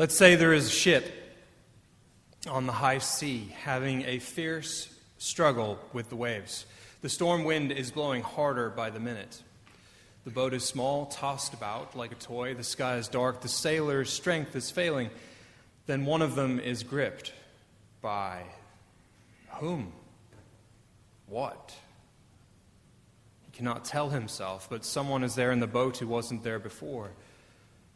Let's say there is a ship on the high sea having a fierce struggle with the waves. The storm wind is blowing harder by the minute. The boat is small, tossed about like a toy. The sky is dark. The sailor's strength is failing. Then one of them is gripped by whom? What? He cannot tell himself, but someone is there in the boat who wasn't there before.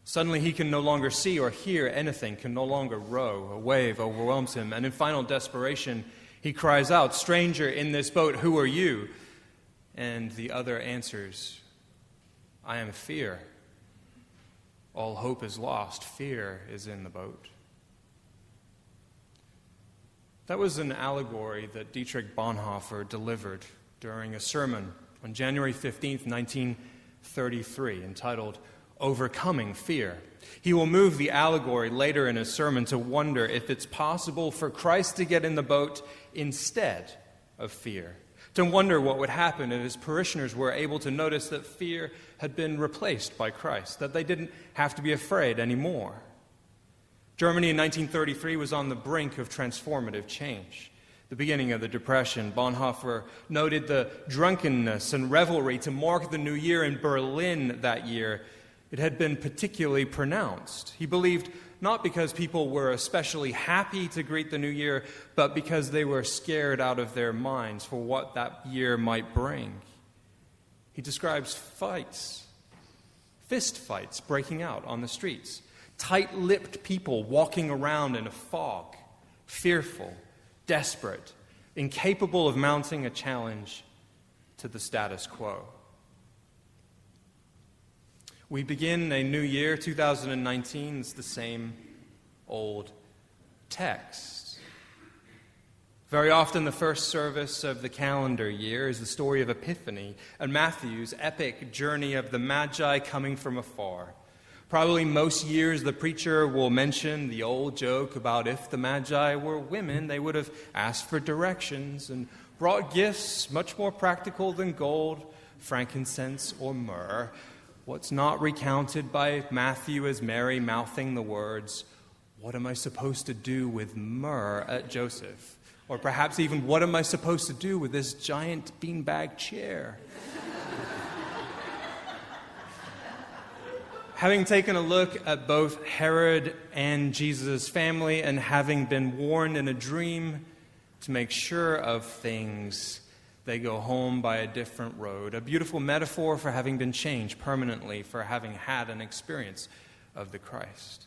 Suddenly he can no longer see or hear anything, can no longer row. A wave overwhelms him, and in final desperation, he cries out, "Stranger in this boat, who are you?" And the other answers, "I am fear." All hope is lost. Fear is in the boat. That was an allegory that Dietrich Bonhoeffer delivered during a sermon on January 15th, 1933, entitled Overcoming Fear. He will move the allegory later in his sermon to wonder if it's possible for Christ to get in the boat instead of fear, to wonder what would happen if his parishioners were able to notice that fear had been replaced by Christ, that they didn't have to be afraid anymore. Germany in 1933 was on the brink of transformative change. The beginning of the Depression, Bonhoeffer noted the drunkenness and revelry to mark the new year in Berlin that year. It had been particularly pronounced. He believed not because people were especially happy to greet the new year, but because they were scared out of their minds for what that year might bring. He describes fights, fist fights breaking out on the streets, tight-lipped people walking around in a fog, fearful, desperate, incapable of mounting a challenge to the status quo. We begin a new year, 2019. It's the same old text. Very often the first service of the calendar year is the story of Epiphany and Matthew's epic journey of the Magi coming from afar. Probably most years the preacher will mention the old joke about if the Magi were women, they would have asked for directions and brought gifts much more practical than gold, frankincense, or myrrh. What's not recounted by Matthew is Mary mouthing the words, "What am I supposed to do with myrrh?" at Joseph. Or perhaps even, "What am I supposed to do with this giant beanbag chair?" Having taken a look at both Herod and Jesus' family and having been warned in a dream to make sure of things, they go home by a different road. A beautiful metaphor for having been changed permanently, for having had an experience of the Christ.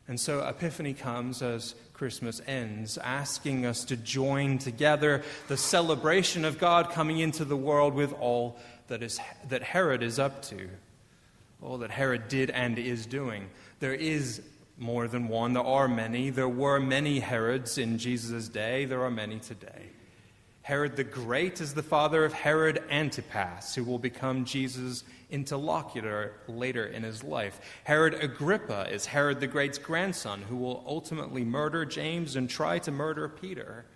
And so Epiphany comes as Christmas ends, asking us to join together the celebration of God coming into the world with all that Herod is up to, all that Herod did and is doing. There is more than one. There are many. There were many Herods in Jesus' day. There are many today. Herod the Great is the father of Herod Antipas, who will become Jesus' interlocutor later in his life. Herod Agrippa is Herod the Great's grandson, who will ultimately murder James and try to murder Peter.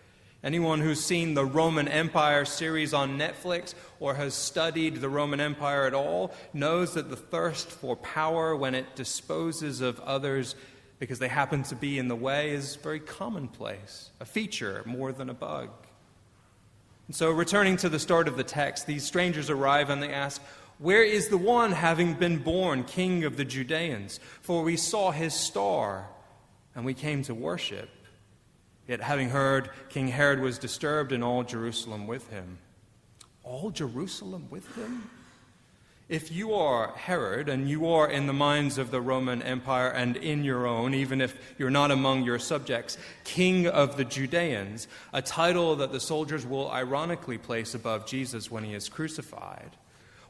Anyone who's seen the Roman Empire series on Netflix or has studied the Roman Empire at all knows that the thirst for power when it disposes of others because they happen to be in the way is very commonplace, a feature more than a bug. And so returning to the start of the text, these strangers arrive and they ask, "Where is the one having been born King of the Judeans? For we saw his star and we came to worship." Yet having heard, King Herod was disturbed and all Jerusalem with him. All Jerusalem with him? If you are Herod and you are in the minds of the Roman Empire and in your own, even if you're not among your subjects, King of the Judeans, a title that the soldiers will ironically place above Jesus when he is crucified.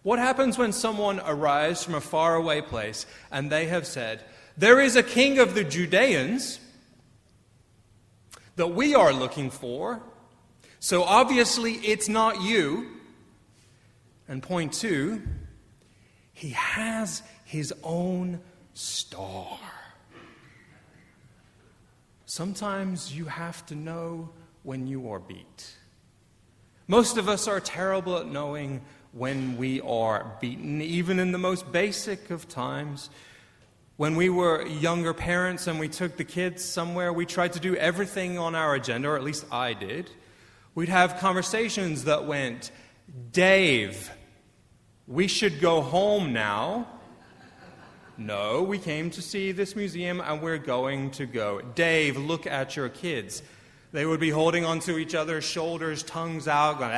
What happens when someone arrives from a faraway place and they have said, "There is a King of the Judeans that we are looking for, so obviously it's not you." And point two, he has his own star. Sometimes you have to know when you are beat. Most of us are terrible at knowing when we are beaten, even in the most basic of times. When we were younger parents and we took the kids somewhere, we tried to do everything on our agenda, or at least I did. We'd have conversations that went, Dave, we should go home now. No, we came to see this museum and we're going to go. Dave, look at your kids. They would be holding onto each other's shoulders, tongues out, going,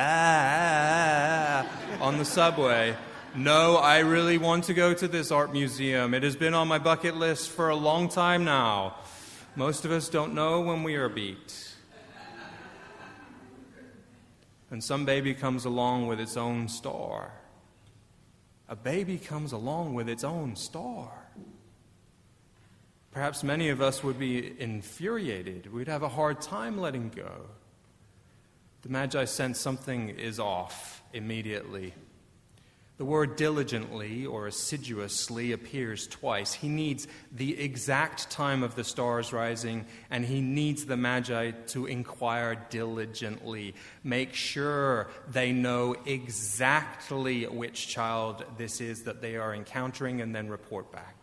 on the subway. No, I really want to go to this art museum. It has been on my bucket list for a long time now. Most of us don't know when we are beat. And some baby comes along with its own star. A baby comes along with its own star. Perhaps many of us would be infuriated. We'd have a hard time letting go. The Magi sense something is off immediately. The word diligently or assiduously appears twice. He needs the exact time of the stars rising, and he needs the Magi to inquire diligently. Make sure they know exactly which child this is that they are encountering, and then report back.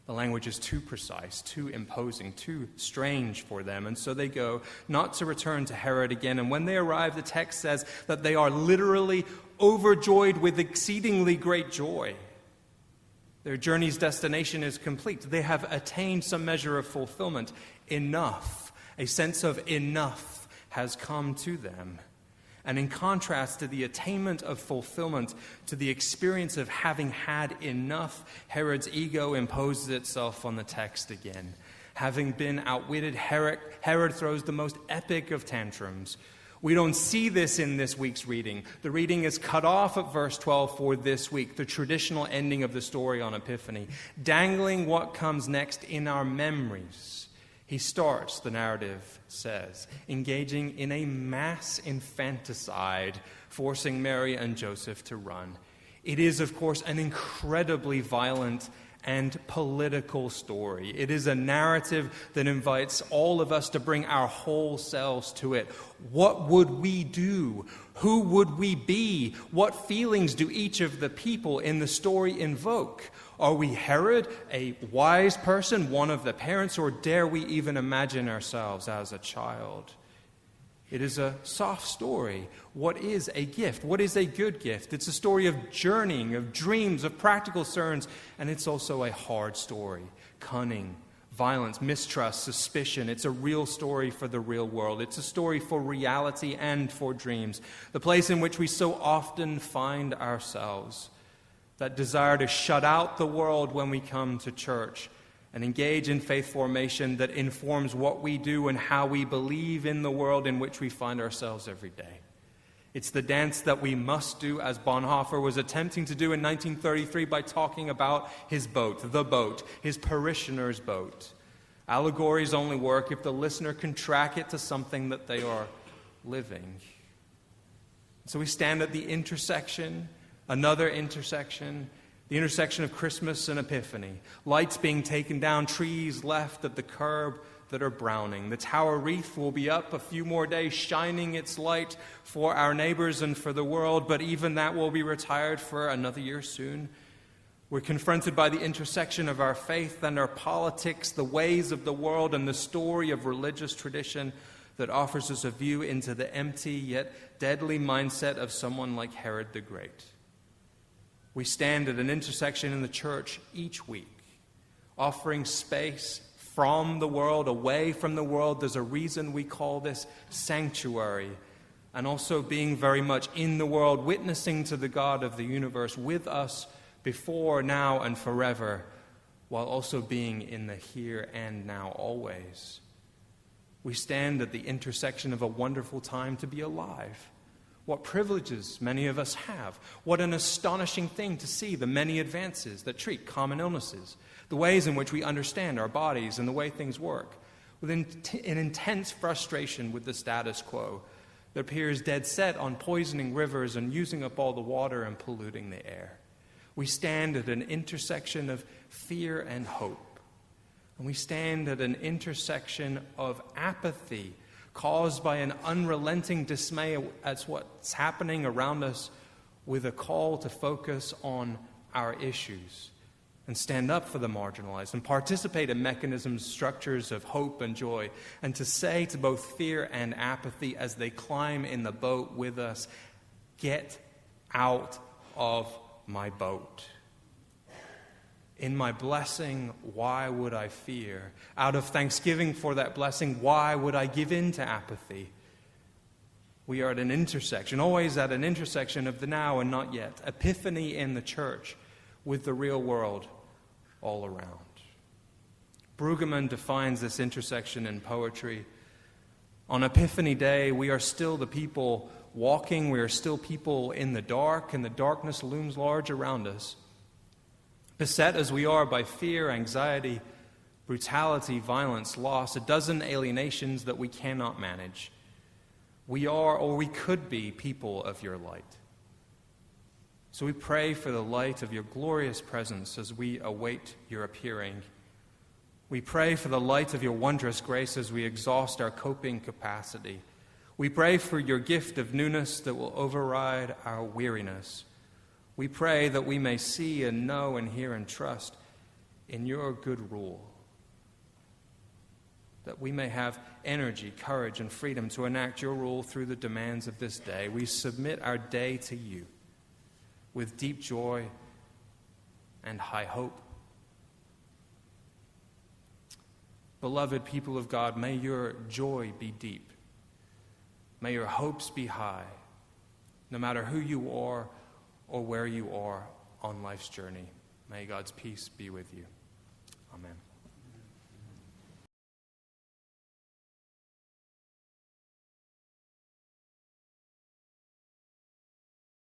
The language is too precise, too imposing, too strange for them. And so they go, not to return to Herod again. And when they arrive, the text says that they are literally overjoyed with exceedingly great joy. Their journey's destination is complete. They have attained some measure of fulfillment. Enough, a sense of enough has come to them. And in contrast to the attainment of fulfillment, to the experience of having had enough, Herod's ego imposes itself on the text again. Having been outwitted, Herod throws the most epic of tantrums. We don't see this in this week's reading. The reading is cut off at verse 12 for this week, the traditional ending of the story on Epiphany, dangling what comes next in our memories. He starts, the narrative says, engaging in a mass infanticide, forcing Mary and Joseph to run. It is, of course, an incredibly violent and political story. It is a narrative that invites all of us to bring our whole selves to it. What would we do? Who would we be? What feelings do each of the people in the story invoke? Are we Herod, a wise person, one of the parents, or dare we even imagine ourselves as a child? It is a soft story. What is a gift? What is a good gift? It's a story of journeying, of dreams, of practical concerns, and it's also a hard story. Cunning, violence, mistrust, suspicion. It's a real story for the real world. It's a story for reality and for dreams. The place in which we so often find ourselves. That desire to shut out the world when we come to church and engage in faith formation that informs what we do and how we believe in the world in which we find ourselves every day. It's the dance that we must do, as Bonhoeffer was attempting to do in 1933 by talking about his boat, his parishioner's boat. Allegories only work if the listener can track it to something that they are living. So we stand at the intersection, another intersection, the intersection of Christmas and Epiphany. Lights being taken down, trees left at the curb that are browning. The tower wreath will be up a few more days, shining its light for our neighbors and for the world, but even that will be retired for another year soon. We're confronted by the intersection of our faith and our politics, the ways of the world, and the story of religious tradition that offers us a view into the empty yet deadly mindset of someone like Herod the Great. We stand at an intersection in the church each week, offering space from the world, away from the world. There's a reason we call this sanctuary, and also being very much in the world, witnessing to the God of the universe with us before, now, and forever, while also being in the here and now always. We stand at the intersection of a wonderful time to be alive. What privileges many of us have. What an astonishing thing to see the many advances that treat common illnesses, the ways in which we understand our bodies and the way things work, with an intense frustration with the status quo that appears dead set on poisoning rivers and using up all the water and polluting the air. We stand at an intersection of fear and hope. And we stand at an intersection of apathy caused by an unrelenting dismay at what's happening around us, with a call to focus on our issues, and stand up for the marginalized and participate in mechanisms, structures of hope and joy, and to say to both fear and apathy as they climb in the boat with us, get out of my boat. In my blessing, why would I fear? Out of thanksgiving for that blessing, why would I give in to apathy? We are at an intersection, always at an intersection of the now and not yet. Epiphany in the church with the real world all around. Brueggemann defines this intersection in poetry. On Epiphany Day, we are still the people walking, we are still people in the dark, and the darkness looms large around us. Beset as we are by fear, anxiety, brutality, violence, loss, a dozen alienations that we cannot manage. We are, or we could be, people of your light. So we pray for the light of your glorious presence as we await your appearing. We pray for the light of your wondrous grace as we exhaust our coping capacity. We pray for your gift of newness that will override our weariness. We pray that we may see and know and hear and trust in your good rule, that we may have energy, courage, and freedom to enact your rule through the demands of this day. We submit our day to you with deep joy and high hope. Beloved people of God, may your joy be deep. May your hopes be high, no matter who you are or where you are on life's journey. May God's peace be with you. Amen.